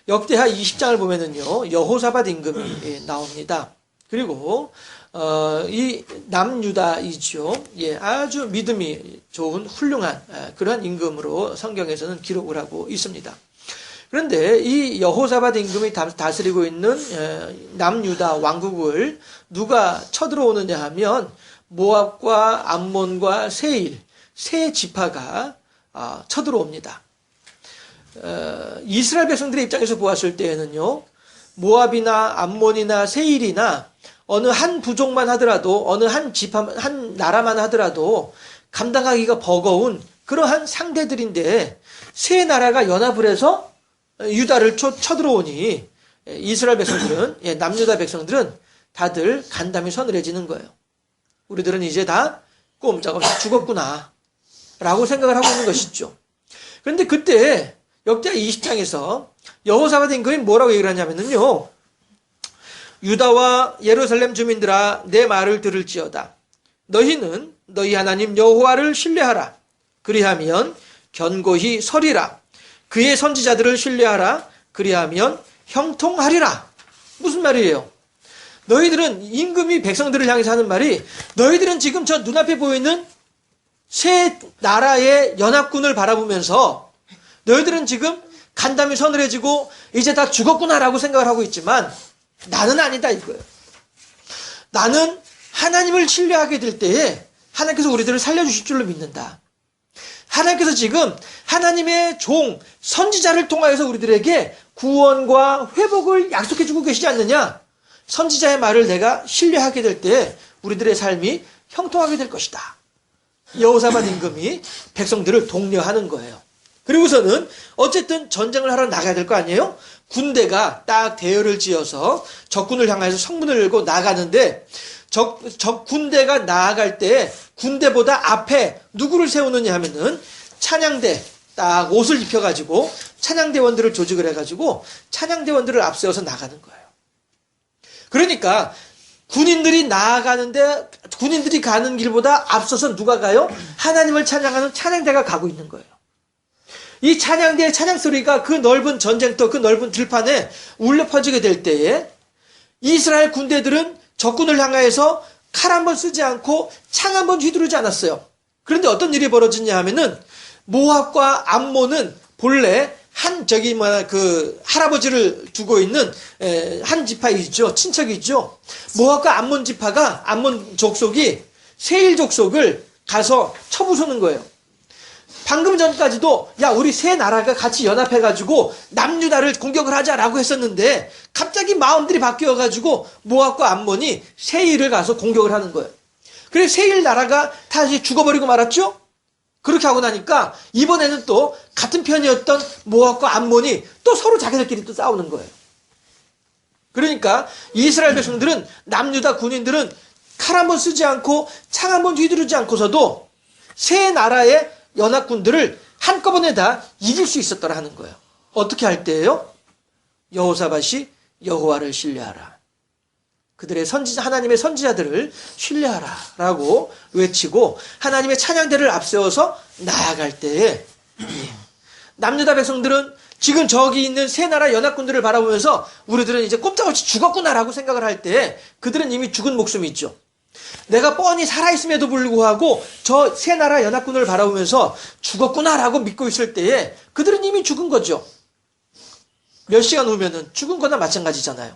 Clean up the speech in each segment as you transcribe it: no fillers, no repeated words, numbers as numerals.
역대하 20장을 보면은요, 여호사밧 임금이 나옵니다. 그리고 이 남유다이죠. 예, 아주 믿음이 좋은 훌륭한 그러한 임금으로 성경에서는 기록을 하고 있습니다. 그런데 이 여호사밧 임금이 다스리고 있는 남유다 왕국을 누가 쳐들어오느냐 하면 모압과 암몬과 세일 세 지파가 쳐들어옵니다. 이스라엘 백성들의 입장에서 보았을 때에는요, 모압이나 암몬이나 세일이나 어느 한 부족만 하더라도, 어느 한 지파, 한 나라만 하더라도 감당하기가 버거운 그러한 상대들인데, 세 나라가 연합을 해서 유다를 쳐들어오니 이스라엘 백성들은, 남유다 백성들은 다들 간담이 서늘해지는 거예요. 우리들은 이제 다 꼼짝없이 죽었구나 라고 생각을 하고 있는 것이죠. 그런데 그때 역대하 20장에서 여호사밧 임금이 뭐라고 얘기를 하냐면요, 유다와 예루살렘 주민들아, 내 말을 들을지어다. 너희는 너희 하나님 여호와를 신뢰하라. 그리하면 견고히 서리라. 그의 선지자들을 신뢰하라. 그리하면 형통하리라. 무슨 말이에요? 너희들은, 임금이 백성들을 향해서 하는 말이, 너희들은 지금 저 눈앞에 보이는 세 나라의 연합군을 바라보면서 너희들은 지금 간담이 서늘해지고 이제 다 죽었구나라고 생각을 하고 있지만, 나는 아니다 이거예요. 나는 하나님을 신뢰하게 될 때에 하나님께서 우리들을 살려주실 줄로 믿는다. 하나님께서 지금 하나님의 종 선지자를 통하여서 우리들에게 구원과 회복을 약속해주고 계시지 않느냐. 선지자의 말을 내가 신뢰하게 될 때 우리들의 삶이 형통하게 될 것이다. 여호사밧 임금이 백성들을 독려하는 거예요. 그리고서는 어쨌든 전쟁을 하러 나가야 될 거 아니에요? 군대가 딱 대열을 지어서 적군을 향해서 성문을 열고 나가는데, 적 군대가 나아갈 때 군대보다 앞에 누구를 세우느냐 하면은 찬양대, 딱 옷을 입혀가지고 찬양대원들을 조직을 해가지고 찬양대원들을 앞세워서 나가는 거예요. 그러니까 군인들이 나아가는데, 군인들이 가는 길보다 앞서서 누가 가요? 하나님을 찬양하는 찬양대가 가고 있는 거예요. 이 찬양대의 찬양소리가 그 넓은 전쟁터, 그 넓은 들판에 울려 퍼지게 될 때에 이스라엘 군대들은 적군을 향하여서 칼 한 번 쓰지 않고 창 한 번 휘두르지 않았어요. 그런데 어떤 일이 벌어지냐 하면은, 모압과 암몬은 본래 할아버지를 두고 있는 한 지파이죠. 친척이죠. 모압과 암몬 지파가, 암몬 족속이 세일 족속을 가서 쳐부수는 거예요. 방금 전까지도 야, 우리 세 나라가 같이 연합해가지고 남유다를 공격을 하자라고 했었는데, 갑자기 마음들이 바뀌어가지고 모압과 암몬이 세일을 가서 공격을 하는 거예요. 그래서 세일 나라가 다시 죽어버리고 말았죠. 그렇게 하고 나니까 이번에는 또 같은 편이었던 모압과 암몬이 또 서로 자기들끼리 또 싸우는 거예요. 그러니까 이스라엘 백성들은, 남유다 군인들은 칼 한 번 쓰지 않고 창 한 번 휘두르지 않고서도 세 나라의 연합군들을 한꺼번에 다 이길 수 있었더라 하는 거예요. 어떻게 할 때예요? 여호사밧이 여호와를 신뢰하라. 그들의 하나님의 선지자들을 신뢰하라 라고 외치고 하나님의 찬양대를 앞세워서 나아갈 때에, 남유다 백성들은 지금 저기 있는 세 나라 연합군들을 바라보면서 우리들은 이제 꼼짝없이 죽었구나라고 생각을 할 때에, 그들은 이미 죽은 목숨이 있죠. 내가 뻔히 살아있음에도 불구하고 저 세 나라 연합군을 바라보면서 죽었구나라고 믿고 있을 때에 그들은 이미 죽은 거죠. 몇 시간 후면은 죽은 거나 마찬가지잖아요.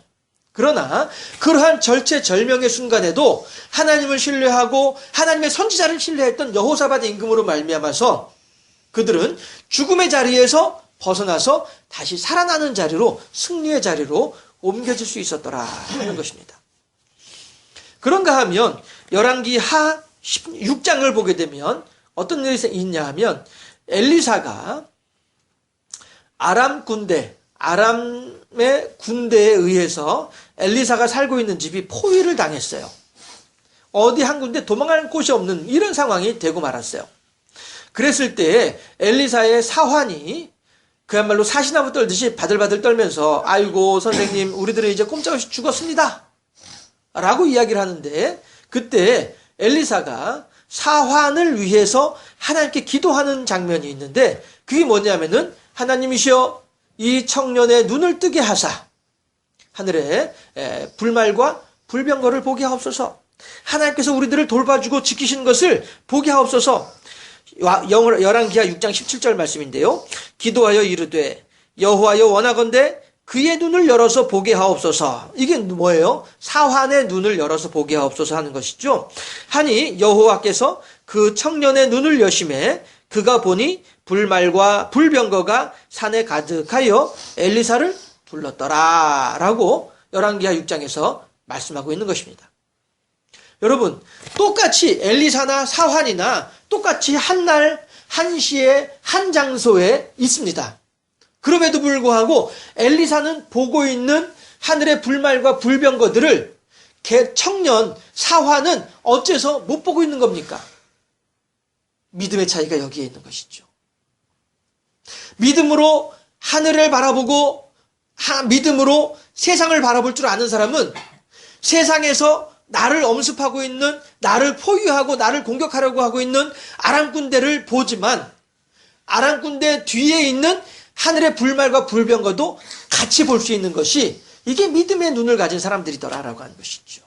그러나 그러한 절체절명의 순간에도 하나님을 신뢰하고 하나님의 선지자를 신뢰했던 여호사밧 임금으로 말미암아서 그들은 죽음의 자리에서 벗어나서 다시 살아나는 자리로, 승리의 자리로 옮겨질 수 있었더라 하는 것입니다. 그런가 하면 열왕기 하 16장을 보게 되면 어떤 일이 있냐 하면, 엘리사가 아람의 군대에 의해서 엘리사가 살고 있는 집이 포위를 당했어요. 어디 한 군데 도망갈 곳이 없는 이런 상황이 되고 말았어요. 그랬을 때 엘리사의 사환이 그야말로 사시나무 떨듯이 바들바들 떨면서, 아이고 선생님, 우리들은 이제 꼼짝없이 죽었습니다 라고 이야기를 하는데, 그때 엘리사가 사환을 위해서 하나님께 기도하는 장면이 있는데, 그게 뭐냐면은, 하나님이시여, 이 청년의 눈을 뜨게 하사 하늘에 불말과 불병거를 보게 하옵소서. 하나님께서 우리들을 돌봐주고 지키신 것을 보게 하옵소서. 열왕기하 6장 17절 말씀인데요. 기도하여 이르되 여호와여 원하건대 그의 눈을 열어서 보게 하옵소서. 이게 뭐예요? 사환의 눈을 열어서 보게 하옵소서 하는 것이죠. 하니 여호와께서 그 청년의 눈을 여심해 그가 보니 불말과 불병거가 산에 가득하여 엘리사를 불렀더라 라고 열왕기하 6장에서 말씀하고 있는 것입니다. 여러분, 똑같이 엘리사나 사환이나 똑같이 한 날, 한 시에, 한 장소에 있습니다. 그럼에도 불구하고 엘리사는 보고 있는 하늘의 불말과 불병거들을 청년 사환은 어째서 못 보고 있는 겁니까? 믿음의 차이가 여기에 있는 것이죠. 믿음으로 하늘을 바라보고 믿음으로 세상을 바라볼 줄 아는 사람은 세상에서 나를 엄습하고 있는, 나를 포위하고 나를 공격하려고 하고 있는 아람 군대를 보지만 아람 군대 뒤에 있는 하늘의 불말과 불병거도 같이 볼 수 있는 것이 이게 믿음의 눈을 가진 사람들이더라라고 하는 것이죠.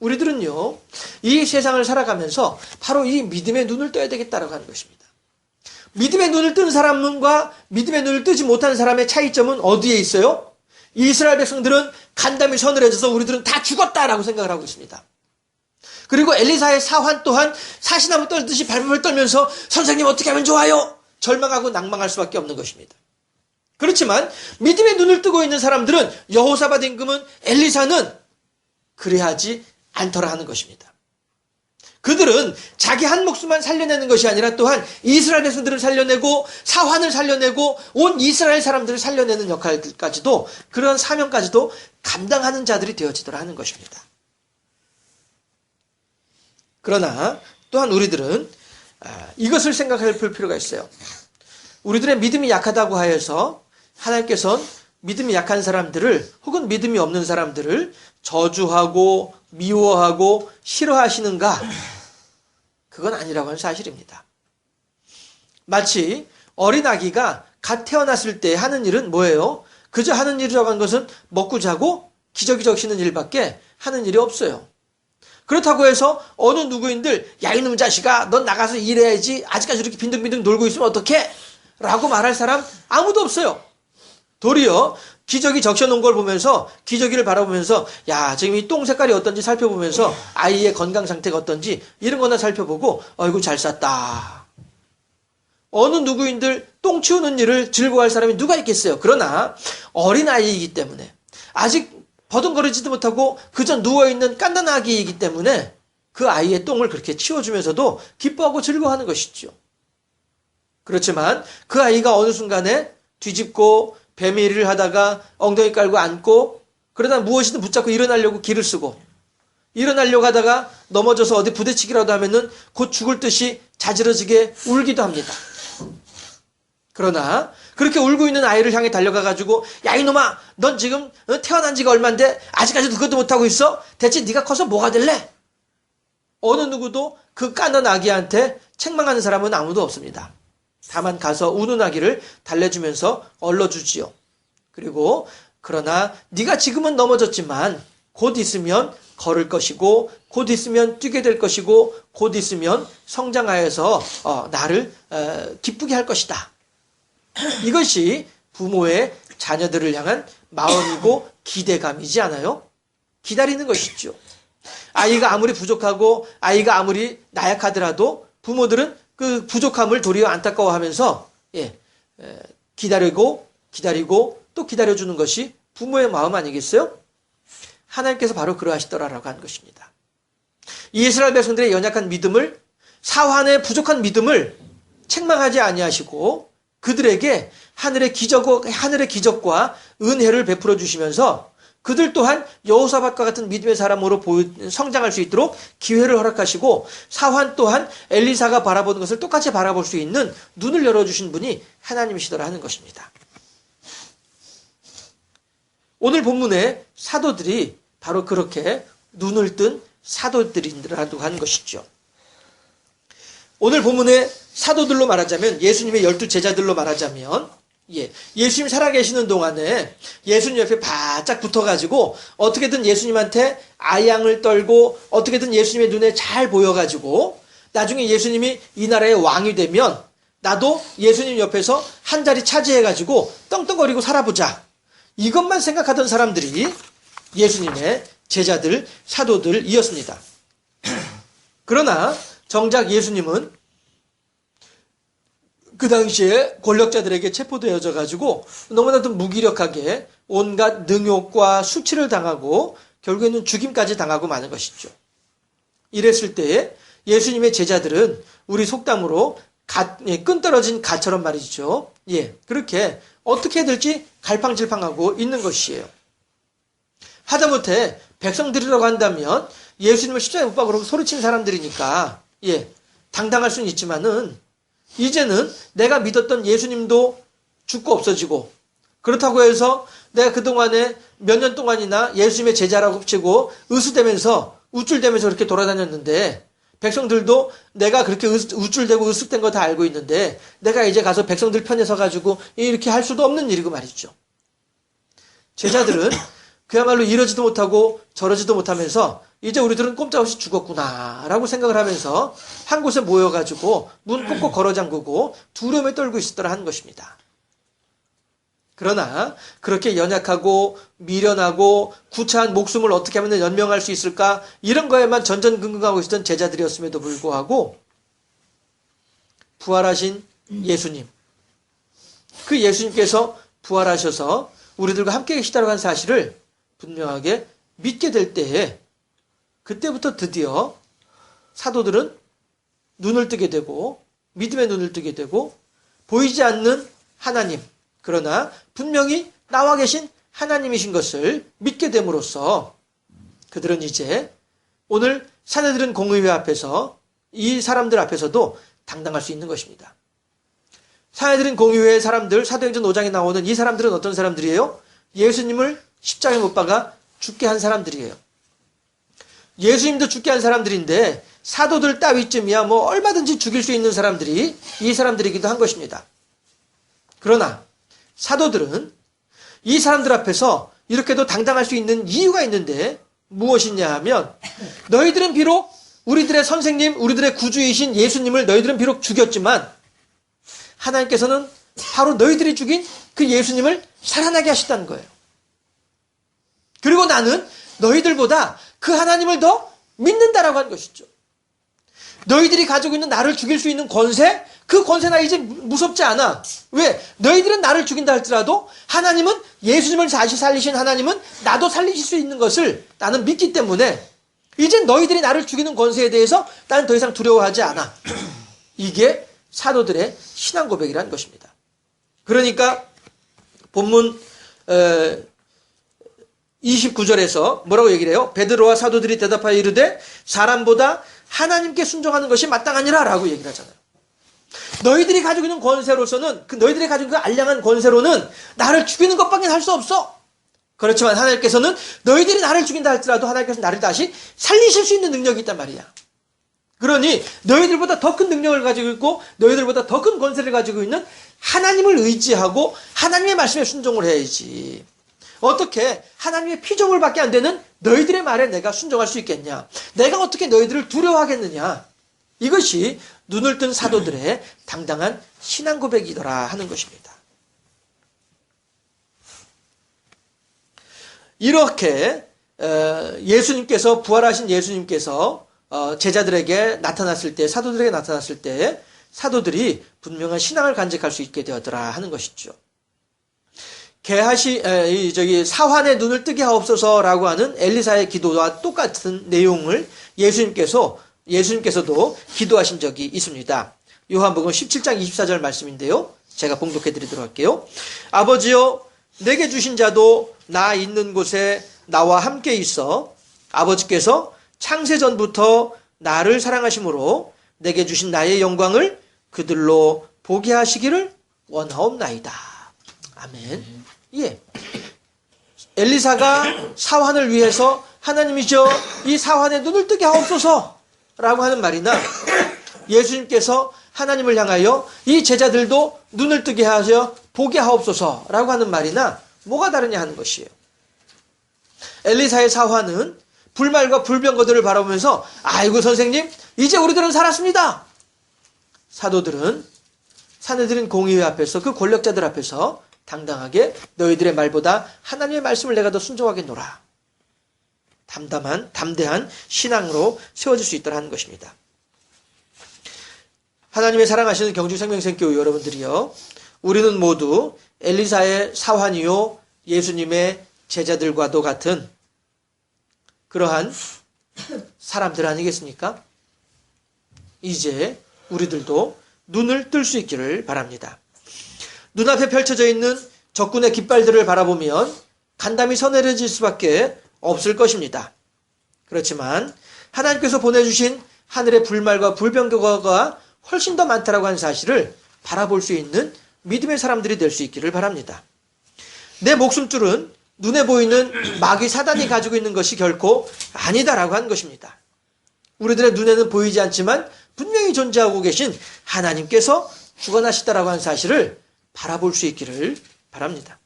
우리들은요, 이 세상을 살아가면서 바로 이 믿음의 눈을 떠야 되겠다라고 하는 것입니다. 믿음의 눈을 뜬 사람과 믿음의 눈을 뜨지 못한 사람의 차이점은 어디에 있어요? 이스라엘 백성들은 간담이 서늘해져서 우리들은 다 죽었다라고 생각을 하고 있습니다. 그리고 엘리사의 사환 또한 사시나무 떨듯이 발버둥을 떨면서 선생님 어떻게 하면 좋아요? 절망하고 낭망할 수밖에 없는 것입니다. 그렇지만 믿음의 눈을 뜨고 있는 사람들은 여호사밧 임금은 엘리사는 그래야지 않더라 하는 것입니다. 그들은 자기 한 목숨만 살려내는 것이 아니라 또한 이스라엘 백성들을 살려내고 사환을 살려내고 온 이스라엘 사람들을 살려내는 역할까지도 그런 사명까지도 감당하는 자들이 되어지더라 하는 것입니다. 그러나 또한 우리들은 이것을 생각할 필요가 있어요. 우리들의 믿음이 약하다고 하여서 하나님께서는 믿음이 약한 사람들을 혹은 믿음이 없는 사람들을 저주하고 미워하고 싫어하시는가? 그건 아니라고 하는 사실입니다. 마치 어린아기가 갓 태어났을 때 하는 일은 뭐예요? 그저 하는 일이라고 하는 것은 먹고 자고 기저귀 적시는 일밖에 하는 일이 없어요. 그렇다고 해서 어느 누구인들 야 이놈 자식아 넌 나가서 일해야지 아직까지 이렇게 빈둥빈둥 놀고 있으면 어떡해? 라고 말할 사람 아무도 없어요. 도리어 기저귀 적셔놓은 걸 보면서 기저귀를 바라보면서 야 지금 이 똥 색깔이 어떤지 살펴보면서 아이의 건강 상태가 어떤지 이런 거나 살펴보고 어이구 잘 쌌다. 어느 누구인들 똥 치우는 일을 즐거워할 사람이 누가 있겠어요. 그러나 어린아이이기 때문에 아직 버둥거리지도 못하고 그저 누워있는 깐난아기이기 때문에 그 아이의 똥을 그렇게 치워주면서도 기뻐하고 즐거워하는 것이죠. 그렇지만 그 아이가 어느 순간에 뒤집고 배밀이를 하다가 엉덩이 깔고 앉고 그러다 무엇이든 붙잡고 일어나려고 기를 쓰고 일어나려고 하다가 넘어져서 어디 부대치기라도 하면은 곧 죽을 듯이 자지러지게 울기도 합니다. 그러나 그렇게 울고 있는 아이를 향해 달려가가지고 야 이놈아 넌 지금 태어난 지가 얼만데 아직까지도 그것도 못하고 있어? 대체 네가 커서 뭐가 될래? 어느 누구도 그 까는 아기한테 책망하는 사람은 아무도 없습니다. 다만 가서 우는 아기를 달래주면서 얼러주지요. 그리고 그러나 네가 지금은 넘어졌지만 곧 있으면 걸을 것이고 곧 있으면 뛰게 될 것이고 곧 있으면 성장하여서 나를 기쁘게 할 것이다. 이것이 부모의 자녀들을 향한 마음이고 기대감이지 않아요? 기다리는 것이죠. 아이가 아무리 부족하고 아이가 아무리 나약하더라도 부모들은 그 부족함을 도리어 안타까워하면서 기다리고 또 기다려주는 것이 부모의 마음 아니겠어요? 하나님께서 바로 그러하시더라라고 하는 것입니다. 이스라엘 백성들의 연약한 믿음을 사환의 부족한 믿음을 책망하지 아니하시고 그들에게 하늘의 기적과 은혜를 베풀어 주시면서 그들 또한 여호사밧과 같은 믿음의 사람으로 성장할 수 있도록 기회를 허락하시고 사환 또한 엘리사가 바라보는 것을 똑같이 바라볼 수 있는 눈을 열어주신 분이 하나님이시더라 하는 것입니다. 오늘 본문의 사도들이 바로 그렇게 눈을 뜬 사도들이라고 하는 것이죠. 오늘 본문의 사도들로 말하자면 예수님의 12 제자들로 말하자면 예, 예수님 살아계시는 동안에 예수님 옆에 바짝 붙어가지고 어떻게든 예수님한테 아양을 떨고 어떻게든 예수님의 눈에 잘 보여가지고 나중에 예수님이 이 나라의 왕이 되면 나도 예수님 옆에서 한 자리 차지해가지고 떵떵거리고 살아보자. 이것만 생각하던 사람들이 예수님의 제자들, 사도들이었습니다. 그러나 정작 예수님은 그 당시에 권력자들에게 체포되어져 가지고 너무나도 무기력하게 온갖 능욕과 수치를 당하고 결국에는 죽임까지 당하고 마는 것이죠. 이랬을 때에 예수님의 제자들은 우리 속담으로 끈 떨어진 갓처럼 말이죠. 예, 그렇게 어떻게 해야 될지 갈팡질팡하고 있는 것이에요. 하다못해 백성들이라고 한다면 예수님을 십자가에 못 박으라고 소리친 사람들이니까 예, 당당할 수는 있지만은 이제는 내가 믿었던 예수님도 죽고 없어지고 그렇다고 해서 내가 그동안에 몇 년 동안이나 예수님의 제자라고 치고 으스대면서 우쭐대면서 그렇게 돌아다녔는데 백성들도 내가 그렇게 우쭐대고 으쓱된 거 다 알고 있는데 내가 이제 가서 백성들 편에 서가지고 이렇게 할 수도 없는 일이고 말이죠. 제자들은 그야말로 이러지도 못하고 저러지도 못하면서 이제 우리들은 꼼짝없이 죽었구나 라고 생각을 하면서 한 곳에 모여가지고 문 꾹꾹 걸어 잠그고 두려움에 떨고 있었더라 하는 것입니다. 그러나 그렇게 연약하고 미련하고 구차한 목숨을 어떻게 하면 연명할 수 있을까 이런 거에만 전전긍긍하고 있었던 제자들이었음에도 불구하고 부활하신 예수님, 그 예수님께서 부활하셔서 우리들과 함께 계시다고 하는 사실을 분명하게 믿게 될 때에 그때부터 드디어 사도들은 눈을 뜨게 되고 믿음의 눈을 뜨게 되고 보이지 않는 하나님, 그러나 분명히 나와 계신 하나님이신 것을 믿게 됨으로써 그들은 이제 오늘 사내들은 공의회 앞에서 이 사람들 앞에서도 당당할 수 있는 것입니다. 사내들은 공의회의 사람들, 사도행전 5장에 나오는 이 사람들은 어떤 사람들이에요? 예수님을 십자가에 못 박아 죽게 한 사람들이에요. 예수님도 죽게 한 사람들인데 사도들 따위쯤이야 뭐 얼마든지 죽일 수 있는 사람들이 이 사람들이기도 한 것입니다. 그러나 사도들은 이 사람들 앞에서 이렇게도 당당할 수 있는 이유가 있는데 무엇이냐 하면 너희들은 비록 우리들의 선생님, 우리들의 구주이신 예수님을 너희들은 비록 죽였지만 하나님께서는 바로 너희들이 죽인 그 예수님을 살아나게 하셨다는 거예요. 그리고 나는 너희들보다 그 하나님을 더 믿는다라고 하는 것이죠. 너희들이 가지고 있는 나를 죽일 수 있는 권세, 그 권세 나 이제 무섭지 않아. 왜? 너희들은 나를 죽인다 할지라도 하나님은 예수님을 다시 살리신 하나님은 나도 살리실 수 있는 것을 나는 믿기 때문에 이제 너희들이 나를 죽이는 권세에 대해서 나는 더 이상 두려워하지 않아. 이게 사도들의 신앙 고백이라는 것입니다. 그러니까 본문 29절에서 뭐라고 얘기를 해요? 베드로와 사도들이 대답하여 이르되 사람보다 하나님께 순종하는 것이 마땅하니라 라고 얘기를 하잖아요. 너희들이 가지고 있는 권세로서는 너희들이 가지고 있는 그 알량한 권세로는 나를 죽이는 것밖에 할 수 없어. 그렇지만 하나님께서는 너희들이 나를 죽인다 할지라도 하나님께서 나를 다시 살리실 수 있는 능력이 있단 말이야. 그러니 너희들보다 더 큰 능력을 가지고 있고 너희들보다 더 큰 권세를 가지고 있는 하나님을 의지하고 하나님의 말씀에 순종을 해야지. 어떻게 하나님의 피조물밖에 안 되는 너희들의 말에 내가 순종할 수 있겠냐? 내가 어떻게 너희들을 두려워하겠느냐? 이것이 눈을 뜬 사도들의 당당한 신앙 고백이더라 하는 것입니다. 이렇게 예수님께서 부활하신 예수님께서 제자들에게 나타났을 때 사도들에게 나타났을 때 사도들이 분명한 신앙을 간직할 수 있게 되었더라 하는 것이죠. 사환의 눈을 뜨게 하옵소서라고 하는 엘리사의 기도와 똑같은 내용을 예수님께서도 기도하신 적이 있습니다. 요한복음 17장 24절 말씀인데요. 제가 봉독해 드리도록 할게요. 아버지여 내게 주신 자도 나 있는 곳에 나와 함께 있어 아버지께서 창세전부터 나를 사랑하심으로 내게 주신 나의 영광을 그들로 보게 하시기를 원하옵나이다. 아멘. 예. 엘리사가 사환을 위해서 하나님이죠 이 사환의 눈을 뜨게 하옵소서 라고 하는 말이나 예수님께서 하나님을 향하여 이 제자들도 눈을 뜨게 하여 보게 하옵소서라고 하는 말이나 뭐가 다르냐 하는 것이에요. 엘리사의 사화는 불말과 불병거들을 바라보면서 아이고 선생님 이제 우리들은 살았습니다. 사도들은 사내들인 공의회 앞에서 그 권력자들 앞에서 당당하게 너희들의 말보다 하나님의 말씀을 내가 더 순종하게 노라. 담대한 신앙으로 세워질 수 있도록 하는 것입니다. 하나님의 사랑하시는 경주생명생교회 여러분들이요. 우리는 모두 엘리사의 사환이요 예수님의 제자들과도 같은 그러한 사람들 아니겠습니까? 이제 우리들도 눈을 뜰 수 있기를 바랍니다. 눈앞에 펼쳐져 있는 적군의 깃발들을 바라보면 간담이 서늘해질 수밖에 없을 것입니다. 그렇지만 하나님께서 보내주신 하늘의 불말과 불병거가 훨씬 더 많다라고 하는 사실을 바라볼 수 있는 믿음의 사람들이 될 수 있기를 바랍니다. 내 목숨줄은 눈에 보이는 마귀 사단이 가지고 있는 것이 결코 아니다라고 하는 것입니다. 우리들의 눈에는 보이지 않지만 분명히 존재하고 계신 하나님께서 주관하시다라고 하는 사실을 바라볼 수 있기를 바랍니다.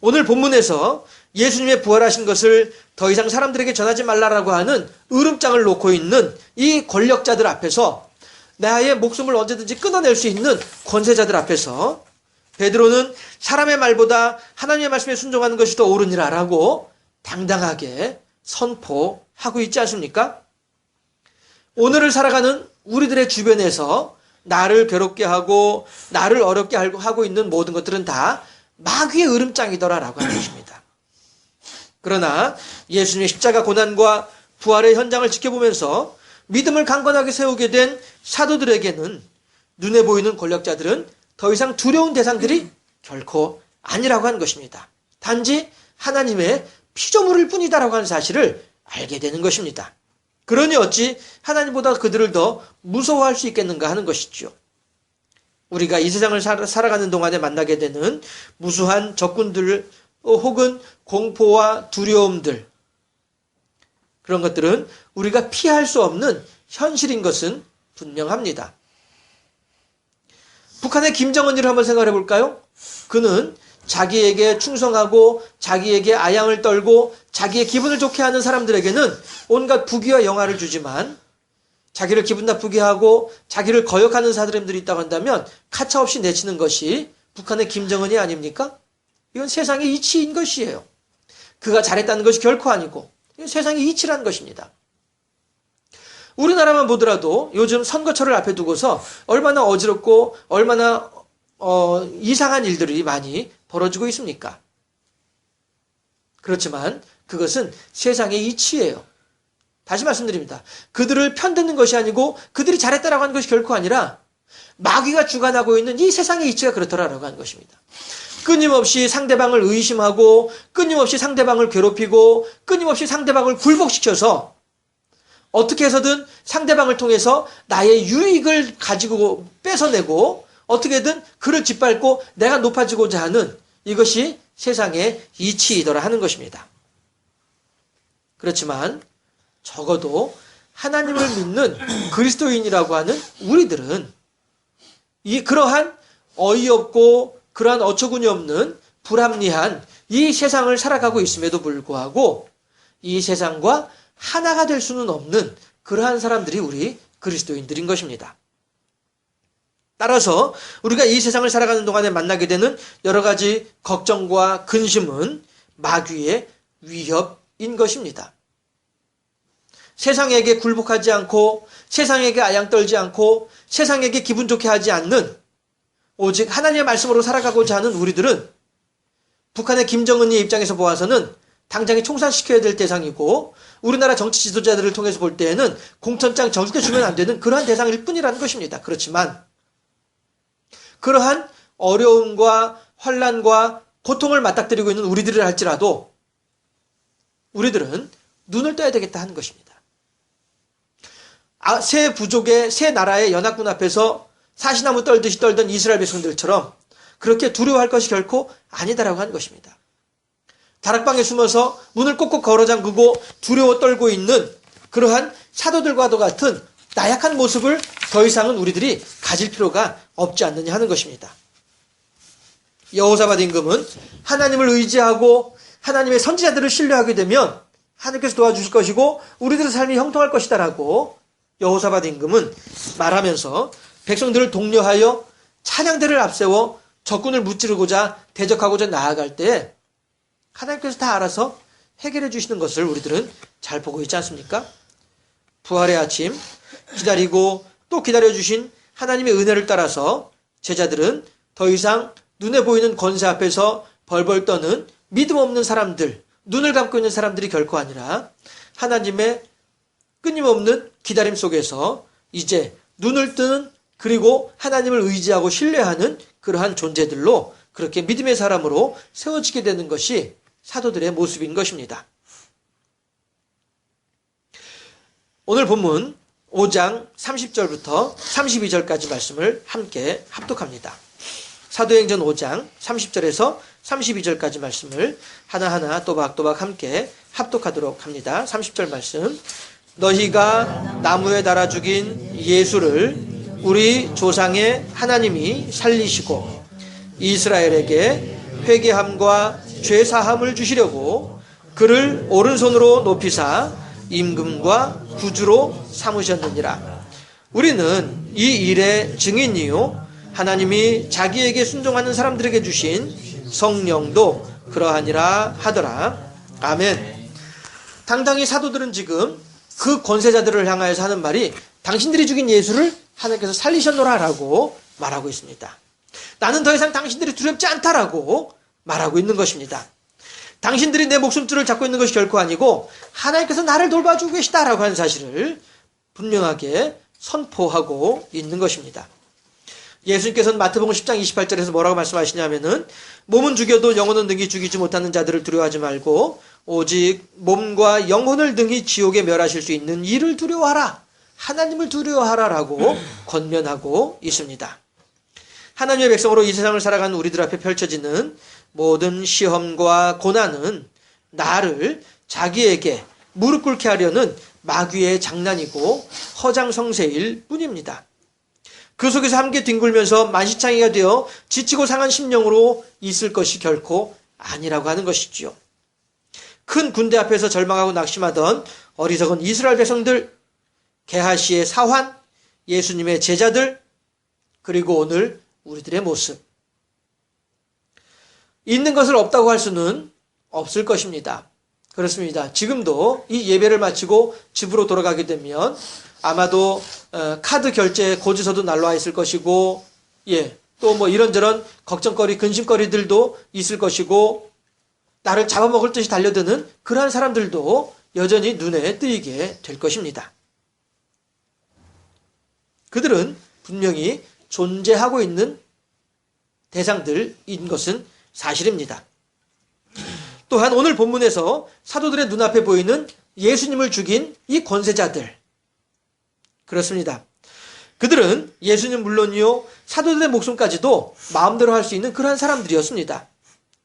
오늘 본문에서 예수님의 부활하신 것을 더 이상 사람들에게 전하지 말라라고 하는 으름장을 놓고 있는 이 권력자들 앞에서 나의 목숨을 언제든지 끊어낼 수 있는 권세자들 앞에서 베드로는 사람의 말보다 하나님의 말씀에 순종하는 것이 더 옳으니라라고 당당하게 선포하고 있지 않습니까? 오늘을 살아가는 우리들의 주변에서 나를 괴롭게 하고 나를 어렵게 하고 있는 모든 것들은 다 마귀의 으름장이더라라고 하는 것입니다. 그러나 예수님의 십자가 고난과 부활의 현장을 지켜보면서 믿음을 강건하게 세우게 된 사도들에게는 눈에 보이는 권력자들은 더 이상 두려운 대상들이 결코 아니라고 하는 것입니다. 단지 하나님의 피조물일 뿐이다라고 하는 사실을 알게 되는 것입니다. 그러니 어찌 하나님보다 그들을 더 무서워할 수 있겠는가 하는 것이죠. 우리가 이 세상을 살아가는 동안에 만나게 되는 무수한 적군들 혹은 공포와 두려움들, 그런 것들은 우리가 피할 수 없는 현실인 것은 분명합니다. 북한의 김정은이를 한번 생각해 볼까요? 그는 자기에게 충성하고 자기에게 아양을 떨고 자기의 기분을 좋게 하는 사람들에게는 온갖 부귀와 영화를 주지만 자기를 기분 나쁘게 하고 자기를 거역하는 사람들이 있다고 한다면 가차없이 내치는 것이 북한의 김정은이 아닙니까? 이건 세상의 이치인 것이에요. 그가 잘했다는 것이 결코 아니고 이건 세상의 이치라는 것입니다. 우리나라만 보더라도 요즘 선거철을 앞에 두고서 얼마나 어지럽고 얼마나 이상한 일들이 많이 벌어지고 있습니까? 그렇지만 그것은 세상의 이치예요. 다시 말씀드립니다. 그들을 편드는 것이 아니고 그들이 잘했다라고 하는 것이 결코 아니라 마귀가 주관하고 있는 이 세상의 이치가 그렇더라라고 하는 것입니다. 끊임없이 상대방을 의심하고 끊임없이 상대방을 괴롭히고 끊임없이 상대방을 굴복시켜서 어떻게 해서든 상대방을 통해서 나의 유익을 가지고 뺏어내고 어떻게든 그를 짓밟고 내가 높아지고자 하는 이것이 세상의 이치이더라 하는 것입니다. 그렇지만 적어도 하나님을 믿는 그리스도인이라고 하는 우리들은 그러한 어이없고 그러한 어처구니 없는 불합리한 이 세상을 살아가고 있음에도 불구하고 이 세상과 하나가 될 수는 없는 그러한 사람들이 우리 그리스도인들인 것입니다. 따라서 우리가 이 세상을 살아가는 동안에 만나게 되는 여러 가지 걱정과 근심은 마귀의 위협인 것입니다. 세상에게 굴복하지 않고 세상에게 아양 떨지 않고 세상에게 기분 좋게 하지 않는 오직 하나님의 말씀으로 살아가고자 하는 우리들은 북한의 김정은의 입장에서 보아서는 당장에 총살시켜야 될 대상이고 우리나라 정치 지도자들을 통해서 볼 때에는 공천장 적게 주면 안 되는 그러한 대상일 뿐이라는 것입니다. 그렇지만 그러한 어려움과 환난과 고통을 맞닥뜨리고 있는 우리들을 할지라도 우리들은 눈을 떠야 되겠다 하는 것입니다. 새 부족의 새 나라의 연합군 앞에서 사시나무 떨듯이 떨던 이스라엘 백성들처럼 그렇게 두려워할 것이 결코 아니다라고 하는 것입니다. 다락방에 숨어서 문을 꼭꼭 걸어 잠그고 두려워 떨고 있는 그러한 사도들과도 같은 나약한 모습을 더 이상은 우리들이 가질 필요가 없지 않느냐 하는 것입니다. 여호사밧 임금은 하나님을 의지하고 하나님의 선지자들을 신뢰하게 되면 하나님께서 도와주실 것이고 우리들의 삶이 형통할 것이다라고 여호사밧 임금은 말하면서 백성들을 독려하여 찬양대를 앞세워 적군을 무찌르고자 대적하고자 나아갈 때 하나님께서 다 알아서 해결해 주시는 것을 우리들은 잘 보고 있지 않습니까? 부활의 아침 기다리고 또 기다려주신 하나님의 은혜를 따라서 제자들은 더 이상 눈에 보이는 권세 앞에서 벌벌 떠는 믿음 없는 사람들, 눈을 감고 있는 사람들이 결코 아니라 하나님의 끊임없는 기다림 속에서 이제 눈을 뜨는 그리고 하나님을 의지하고 신뢰하는 그러한 존재들로 그렇게 믿음의 사람으로 세워지게 되는 것이 사도들의 모습인 것입니다. 오늘 본문 5장 30절부터 32절까지 말씀을 함께 합독합니다. 사도행전 5장 30절에서 32절까지 말씀을 하나하나 또박또박 함께 합독하도록 합니다. 30절 말씀. 너희가 나무에 달아 죽인 예수를 우리 조상의 하나님이 살리시고 이스라엘에게 회개함과 죄사함을 주시려고 그를 오른손으로 높이사 임금과 구주로 삼으셨느니라. 우리는 이 일의 증인이요 하나님이 자기에게 순종하는 사람들에게 주신 성령도 그러하니라 하더라. 아멘. 당당히 사도들은 지금 그 권세자들을 향하여서 하는 말이 당신들이 죽인 예수를 하나님께서 살리셨노라라고 말하고 있습니다. 나는 더 이상 당신들이 두렵지 않다라고 말하고 있는 것입니다. 당신들이 내 목숨줄을 잡고 있는 것이 결코 아니고 하나님께서 나를 돌봐주고 계시다라고 하는 사실을 분명하게 선포하고 있는 것입니다. 예수님께서는 마태복음 10장 28절에서 뭐라고 말씀하시냐면은 몸은 죽여도 영혼은 능히 죽이지 못하는 자들을 두려워하지 말고 오직 몸과 영혼을 능히 지옥에 멸하실 수 있는 이를 두려워하라. 하나님을 두려워하라라고 권면하고 있습니다. 하나님의 백성으로 이 세상을 살아가는 우리들 앞에 펼쳐지는 모든 시험과 고난은 나를 자기에게 무릎 꿇게 하려는 마귀의 장난이고 허장성세일 뿐입니다. 그 속에서 함께 뒹굴면서 만시창이가 되어 지치고 상한 심령으로 있을 것이 결코 아니라고 하는 것이지요. 큰 군대 앞에서 절망하고 낙심하던 어리석은 이스라엘 백성들, 게하시의 사환, 예수님의 제자들, 그리고 오늘 우리들의 모습. 있는 것을 없다고 할 수는 없을 것입니다. 그렇습니다. 지금도 이 예배를 마치고 집으로 돌아가게 되면 아마도 카드 결제 고지서도 날라와 있을 것이고, 또 뭐 이런저런 걱정거리, 근심거리들도 있을 것이고, 나를 잡아먹을 듯이 달려드는 그러한 사람들도 여전히 눈에 띄게 될 것입니다. 그들은 분명히 존재하고 있는 대상들인 것은 사실입니다. 또한 오늘 본문에서 사도들의 눈앞에 보이는 예수님을 죽인 이 권세자들, 그렇습니다. 그들은 예수님 물론이요 사도들의 목숨까지도 마음대로 할 수 있는 그러한 사람들이었습니다.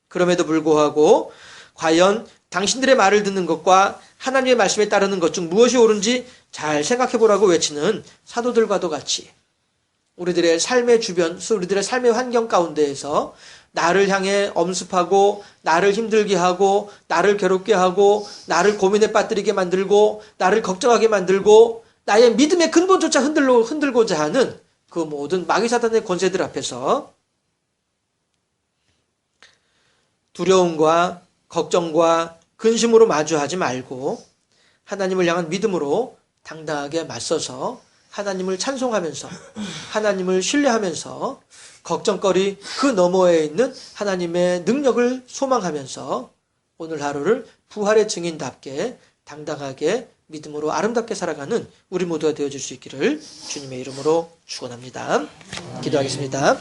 그럼에도 불구하고 과연 당신들의 말을 듣는 것과 하나님의 말씀에 따르는 것 중 무엇이 옳은지 잘 생각해보라고 외치는 사도들과도 같이 우리들의 삶의 주변, 우리들의 삶의 환경 가운데에서 나를 향해 엄습하고 나를 힘들게 하고 나를 괴롭게 하고 나를 고민에 빠뜨리게 만들고 나를 걱정하게 만들고 나의 믿음의 근본조차 흔들고자 하는 그 모든 마귀 사단의 권세들 앞에서 두려움과 걱정과 근심으로 마주하지 말고 하나님을 향한 믿음으로 당당하게 맞서서 하나님을 찬송하면서 하나님을 신뢰하면서 걱정거리 그 너머에 있는 하나님의 능력을 소망하면서 오늘 하루를 부활의 증인답게 당당하게 믿음으로 아름답게 살아가는 우리 모두가 되어줄 수 있기를 주님의 이름으로 축원합니다. 기도하겠습니다.